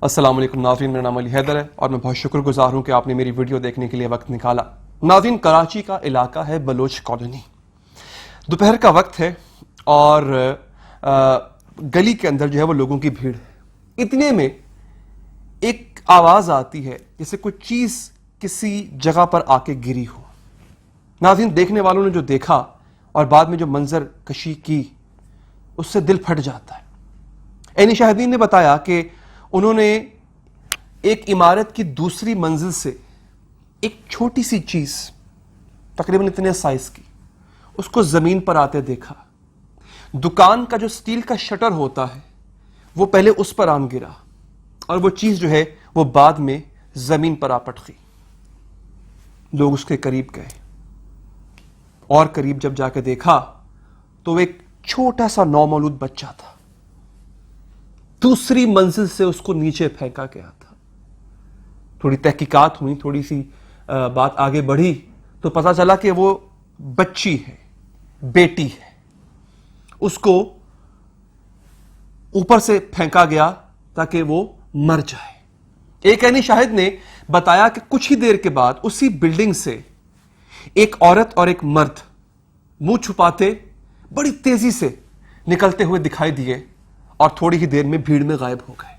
السلام علیکم ناظرین، میرا نام علی حیدر ہے اور میں بہت شکر گزار ہوں کہ آپ نے میری ویڈیو دیکھنے کے لیے وقت نکالا۔ ناظرین، کراچی کا علاقہ ہے بلوچ کالونی، دوپہر کا وقت ہے اور گلی کے اندر جو ہے وہ لوگوں کی بھیڑ ہے۔ اتنے میں ایک آواز آتی ہے جیسے کوئی چیز کسی جگہ پر آ کے گری ہو۔ ناظرین، دیکھنے والوں نے جو دیکھا اور بعد میں جو منظر کشی کی، اس سے دل پھٹ جاتا ہے۔ عینی شاہدین نے بتایا کہ انہوں نے ایک عمارت کی دوسری منزل سے ایک چھوٹی سی چیز تقریباً اتنے سائز کی اس کو زمین پر آتے دیکھا۔ دکان کا جو سٹیل کا شٹر ہوتا ہے وہ پہلے اس پر آن گرا اور وہ چیز جو ہے وہ بعد میں زمین پر آ پٹکی۔ لوگ اس کے قریب گئے اور قریب جب جا کے دیکھا تو ایک چھوٹا سا نومولود بچہ تھا، دوسری منزل سے اس کو نیچے پھینکا گیا تھا۔ تھوڑی تحقیقات ہوئی، تھوڑی سی بات آگے بڑھی تو پتا چلا کہ وہ بچی ہے، بیٹی ہے، اس کو اوپر سے پھینکا گیا تاکہ وہ مر جائے۔ ایک عینی شاہد نے بتایا کہ کچھ ہی دیر کے بعد اسی بلڈنگ سے ایک عورت اور ایک مرد منہ چھپاتے بڑی تیزی سے نکلتے ہوئے دکھائی دیے اور تھوڑی ہی دیر میں بھیڑ میں غائب ہو گئے۔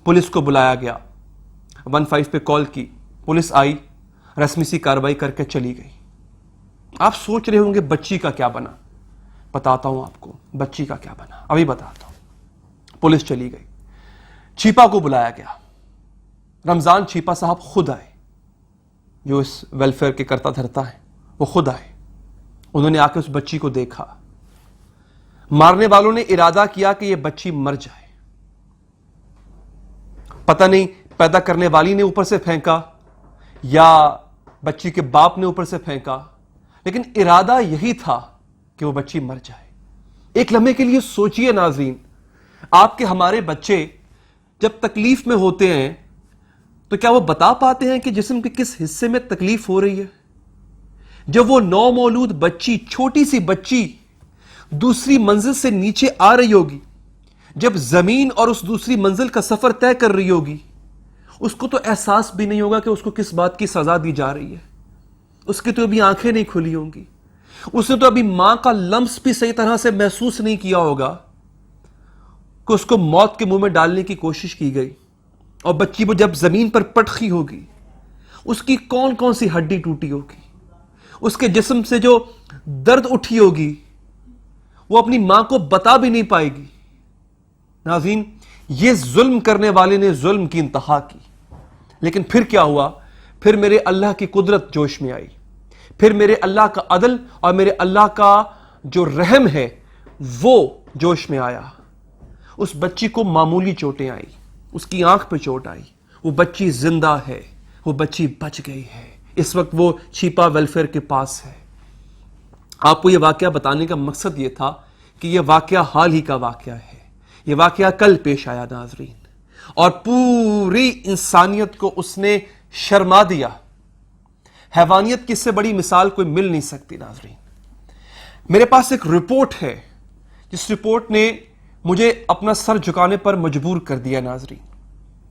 پولیس کو بلایا گیا، 15 پہ کال کی، پولیس آئی، رسمی سی کارروائی کر کے چلی گئی۔ آپ سوچ رہے ہوں گے بچی کا کیا بنا؟ بتاتا ہوں آپ کو بچی کا کیا بنا، ابھی بتاتا ہوں۔ پولیس چلی گئی، چھیپا کو بلایا گیا، رمضان چھیپا صاحب خود آئے، جو اس ویلفیئر کے کرتا دھرتا ہے، وہ خود آئے۔ انہوں نے آ کے اس بچی کو دیکھا۔ مارنے والوں نے ارادہ کیا کہ یہ بچی مر جائے، پتہ نہیں پیدا کرنے والی نے اوپر سے پھینکا یا بچی کے باپ نے اوپر سے پھینکا، لیکن ارادہ یہی تھا کہ وہ بچی مر جائے۔ ایک لمحے کے لیے سوچئے ناظرین، آپ کے ہمارے بچے جب تکلیف میں ہوتے ہیں تو کیا وہ بتا پاتے ہیں کہ جسم کے کس حصے میں تکلیف ہو رہی ہے؟ جب وہ نومولود بچی، چھوٹی سی بچی دوسری منزل سے نیچے آ رہی ہوگی، جب زمین اور اس دوسری منزل کا سفر طے کر رہی ہوگی، اس کو تو احساس بھی نہیں ہوگا کہ اس کو کس بات کی سزا دی جا رہی ہے۔ اس کی تو ابھی آنکھیں نہیں کھلی ہوں گی، اس نے تو ابھی ماں کا لمس بھی صحیح طرح سے محسوس نہیں کیا ہوگا کہ اس کو موت کے منہ میں ڈالنے کی کوشش کی گئی۔ اور بچی وہ جب زمین پر پٹکی ہوگی، اس کی کون کون سی ہڈی ٹوٹی ہوگی، اس کے جسم سے جو درد اٹھی ہوگی وہ اپنی ماں کو بتا بھی نہیں پائے گی۔ ناظرین، یہ ظلم کرنے والے نے ظلم کی انتہا کی، لیکن پھر کیا ہوا؟ پھر میرے اللہ کی قدرت جوش میں آئی، پھر میرے اللہ کا عدل اور میرے اللہ کا جو رحم ہے وہ جوش میں آیا۔ اس بچی کو معمولی چوٹیں آئی، اس کی آنکھ پہ چوٹ آئی، وہ بچی زندہ ہے، وہ بچی بچ گئی ہے۔ اس وقت وہ چھیپا ویلفیئر کے پاس ہے۔ آپ کو یہ واقعہ بتانے کا مقصد یہ تھا کہ یہ واقعہ حال ہی کا واقعہ ہے، یہ واقعہ کل پیش آیا ناظرین، اور پوری انسانیت کو اس نے شرما دیا۔ حیوانیت کی اس سے بڑی مثال کوئی مل نہیں سکتی ناظرین۔ میرے پاس ایک رپورٹ ہے جس رپورٹ نے مجھے اپنا سر جھکانے پر مجبور کر دیا ناظرین۔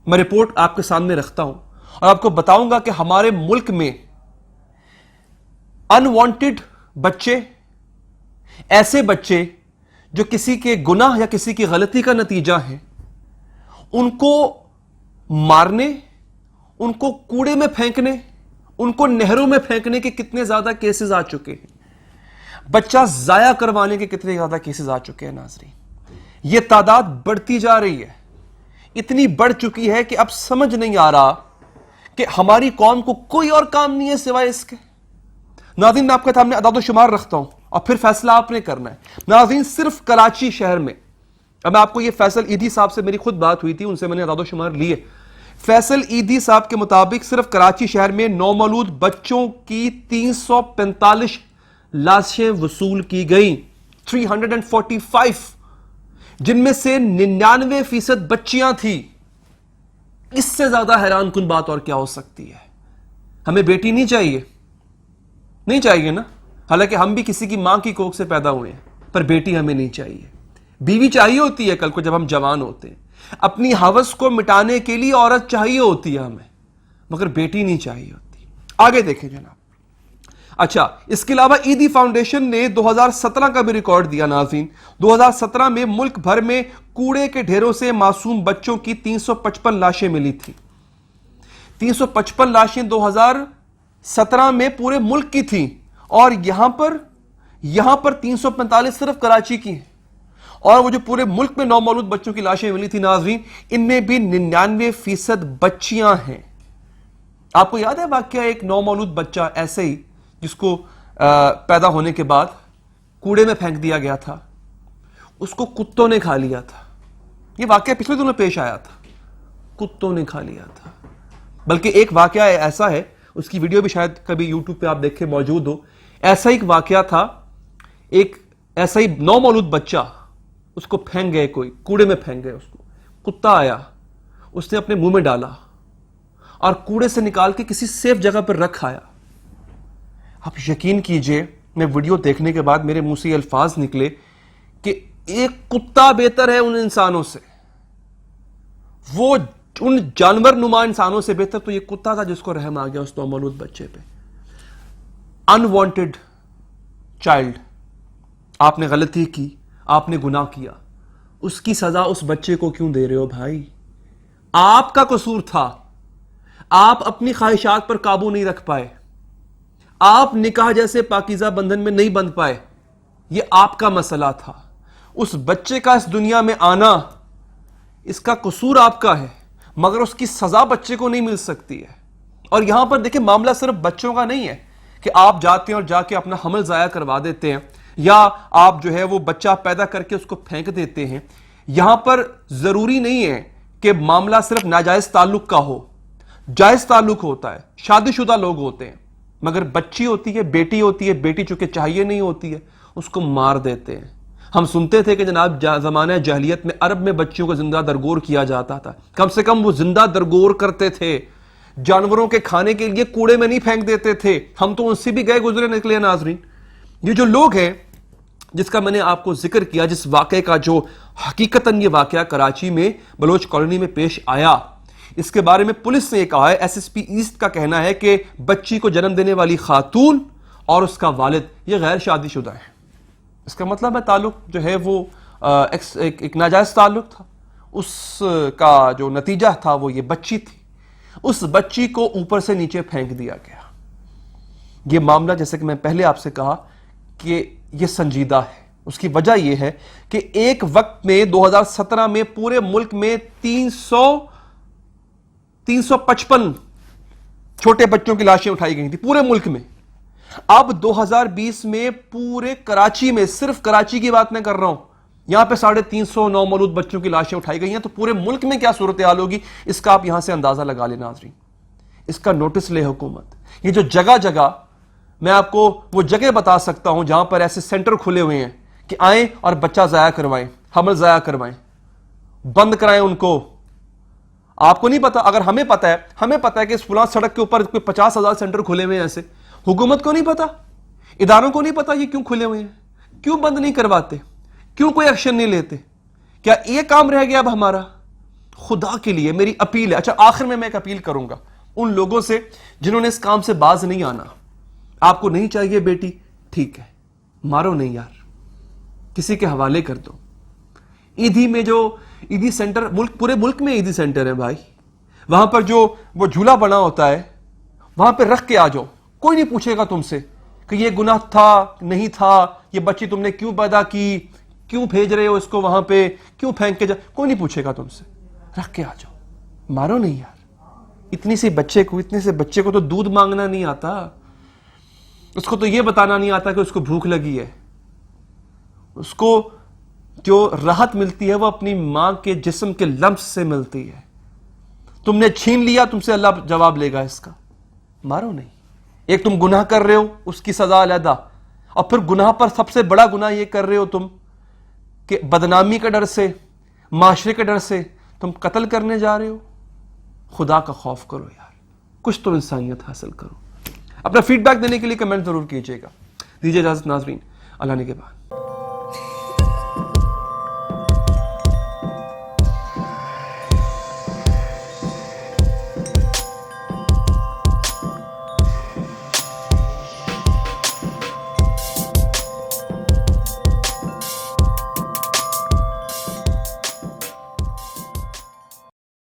میں رپورٹ آپ کے سامنے رکھتا ہوں اور آپ کو بتاؤں گا کہ ہمارے ملک میں انوانٹڈ بچے، ایسے بچے جو کسی کے گناہ یا کسی کی غلطی کا نتیجہ ہیں، ان کو مارنے، ان کو کوڑے میں پھینکنے، ان کو نہروں میں پھینکنے کے کتنے زیادہ کیسز آ چکے ہیں، بچہ ضائع کروانے کے کتنے زیادہ کیسز آ چکے ہیں ناظرین۔ یہ تعداد بڑھتی جا رہی ہے، اتنی بڑھ چکی ہے کہ اب سمجھ نہیں آ رہا کہ ہماری قوم کو کوئی اور کام نہیں ہے سوائے اس کے۔ ناظرین، میں آپ کے سامنے اعداد و شمار رکھتا ہوں اور پھر فیصلہ آپ نے کرنا ہے۔ ناظرین، صرف کراچی شہر میں، اب میں آپ کو یہ فیصل ایدھی صاحب سے میری خود بات ہوئی تھی، ان سے میں نے اعداد و شمار لیے۔ فیصل ایدھی صاحب کے مطابق صرف کراچی شہر میں نومولود بچوں کی 345 لاشیں وصول کی گئیں، 345، جن میں سے 99% بچیاں تھیں۔ اس سے زیادہ حیران کن بات اور کیا ہو سکتی ہے؟ ہمیں بیٹی نہیں چاہیے؟ نہیں چاہیے نا، حالانکہ ہم بھی کسی کی ماں کی کوکھ سے پیدا ہوئے ہیں، پر بیٹی ہمیں نہیں چاہیے۔ بیوی چاہیے ہوتی ہے کل کو جب ہم جوان ہوتے ہیں، اپنی ہوس کو مٹانے کے لیے عورت چاہیے ہوتی ہے ہمیں، مگر بیٹی نہیں چاہیے ہوتی۔ آگے دیکھیں جناب۔ اچھا، اس کے علاوہ عیدی فاؤنڈیشن نے 2017 کا بھی ریکارڈ دیا ناظرین۔ 2017 میں ملک بھر میں کوڑے کے ڈھیروں سے معصوم بچوں کی 355 لاشیں ملی تھی۔ 355 لاشیں 2017 میں پورے ملک کی تھیں، اور یہاں پر 345 صرف کراچی کی ہیں۔ اور وہ جو پورے ملک میں نومولود بچوں کی لاشیں ملی تھی ناظرین، ان میں بھی 99% بچیاں ہیں۔ آپ کو یاد ہے واقعہ ایک نومولود بچہ ایسے ہی جس کو پیدا ہونے کے بعد کوڑے میں پھینک دیا گیا تھا، اس کو کتوں نے کھا لیا تھا۔ یہ واقعہ پچھلے دنوں پیش آیا تھا، کتوں نے کھا لیا تھا۔ بلکہ ایک واقعہ ایسا ہے، اس کی ویڈیو بھی شاید کبھی یوٹیوب پہ آپ دیکھے موجود ہو، ایسا ایک واقعہ تھا، ایک ایسا ہی نومولود بچہ، اس کو پھینک گئے، کوئی کوڑے میں پھینک گئے، اس کو کتا آیا، اس نے اپنے منہ میں ڈالا اور کوڑے سے نکال کے کسی سیف جگہ پر رکھ آیا۔ آپ یقین کیجئے، میں ویڈیو دیکھنے کے بعد میرے منہ سے یہ الفاظ نکلے کہ ایک کتا بہتر ہے ان انسانوں سے، وہ ان جانور نما انسانوں سے بہتر تو یہ کتا تھا جس کو رحم آ گیا اس نومولود بچے پہ۔ انوانٹڈ چائلڈ، آپ نے غلطی کی، آپ نے گناہ کیا، اس کی سزا اس بچے کو کیوں دے رہے ہو بھائی؟ آپ کا قصور تھا، آپ اپنی خواہشات پر قابو نہیں رکھ پائے، آپ نکاح جیسے پاکیزہ بندھن میں نہیں بندھ پائے، یہ آپ کا مسئلہ تھا۔ اس بچے کا اس دنیا میں آنا، اس کا قصور آپ کا ہے، مگر اس کی سزا بچے کو نہیں مل سکتی ہے۔ اور یہاں پر دیکھیں، معاملہ صرف بچوں کا نہیں ہے کہ آپ جاتے ہیں اور جا کے اپنا حمل ضائع کروا دیتے ہیں، یا آپ جو ہے وہ بچہ پیدا کر کے اس کو پھینک دیتے ہیں۔ یہاں پر ضروری نہیں ہے کہ معاملہ صرف ناجائز تعلق کا ہو، جائز تعلق ہوتا ہے، شادی شدہ لوگ ہوتے ہیں، مگر بچی ہوتی ہے، بیٹی چونکہ چاہیے نہیں ہوتی ہے، اس کو مار دیتے ہیں۔ ہم سنتے تھے کہ جناب زمانہ جاہلیت میں عرب میں بچیوں کو زندہ درگور کیا جاتا تھا، کم سے کم وہ زندہ درگور کرتے تھے، جانوروں کے کھانے کے لیے کوڑے میں نہیں پھینک دیتے تھے۔ ہم تو ان سے بھی گئے گزرے نکلے ناظرین۔ یہ جو لوگ ہیں جس کا میں نے آپ کو ذکر کیا، جس واقعے کا جو حقیقتاً یہ واقعہ کراچی میں بلوچ کالونی میں پیش آیا، اس کے بارے میں پولیس نے یہ کہا ہے، ایس ایس پی ایسٹ کا کہنا ہے کہ بچی کو جنم دینے والی خاتون اور اس کا والد یہ غیر شادی شدہ ہے۔ اس کا مطلب ہے تعلق جو ہے وہ ایک ناجائز تعلق تھا، اس کا جو نتیجہ تھا وہ یہ بچی تھی۔ اس بچی کو اوپر سے نیچے پھینک دیا گیا۔ یہ معاملہ، جیسے کہ میں پہلے آپ سے کہا کہ یہ سنجیدہ ہے۔ اس کی وجہ یہ ہے کہ ایک وقت میں 2017 میں پورے ملک میں 355 چھوٹے بچوں کی لاشیں اٹھائی گئی تھی پورے ملک میں۔ اب 2020 میں پورے کراچی میں، صرف کراچی کی بات میں کر رہا ہوں، یہاں پہ 350 نومولود بچوں کی لاشیں اٹھائی گئی ہیں، تو پورے ملک میں کیا صورتحال ہوگی اس کا آپ یہاں سے اندازہ لگا لیں ناظرین۔ اس کا نوٹس لے حکومت۔ یہ جو جگہ جگہ، میں آپ کو وہ جگہ بتا سکتا ہوں جہاں پر ایسے سینٹر کھلے ہوئے ہیں کہ آئیں اور بچہ ضائع کروائیں، حمل ضائع کروائیں، بند کرائیں ان کو۔ آپ کو نہیں پتا، اگر ہمیں پتا ہے کہ اس فلاں سڑک کے اوپر 50,000 سینٹر کھلے ہوئے ہیں ایسے، حکومت کو نہیں پتا، اداروں کو نہیں پتا یہ کیوں کھلے ہوئے ہیں، کیوں بند نہیں کرواتے، کیوں کوئی ایکشن نہیں لیتے؟ کیا یہ کام رہ گیا اب ہمارا؟ خدا کے لیے میری اپیل ہے۔ اچھا، آخر میں ایک اپیل کروں گا ان لوگوں سے جنہوں نے اس کام سے باز نہیں آنا۔ آپ کو نہیں چاہیے بیٹی، ٹھیک ہے، مارو نہیں یار، کسی کے حوالے کر دو۔ عیدی میں جو عیدی سینٹر، پورے ملک میں عیدی سینٹر ہے بھائی، وہاں پر جو وہ جھولا بنا ہوتا ہے وہاں پہ رکھ کے آ جاؤ، کوئی نہیں پوچھے گا تم سے کہ یہ گناہ تھا نہیں تھا، یہ بچی تم نے کیوں پیدا کی، کیوں بھیج رہے ہو اس کو وہاں پہ، کیوں پھینک کے کوئی نہیں پوچھے گا تم سے، رکھ کے آ جاؤ، مارو نہیں یار۔ اتنے سے بچے کو تو دودھ مانگنا نہیں آتا، اس کو تو یہ بتانا نہیں آتا کہ اس کو بھوک لگی ہے۔ اس کو جو راحت ملتی ہے وہ اپنی ماں کے جسم کے لمس سے ملتی ہے۔ تم نے چھین لیا، تم سے اللہ جواب لے گا اس کا، مارو نہیں۔ ایک تم گناہ کر رہے ہو، اس کی سزا علیحدہ، اور پھر گناہ پر سب سے بڑا گناہ یہ کر رہے ہو تم کہ بدنامی کے ڈر سے، معاشرے کے ڈر سے تم قتل کرنے جا رہے ہو۔ خدا کا خوف کرو یار، کچھ تو انسانیت حاصل کرو۔ اپنا فیڈ بیک دینے کے لیے کمنٹ ضرور کیجیے گا۔ دیجیے اجازت ناظرین، اللہ نے کے بعد۔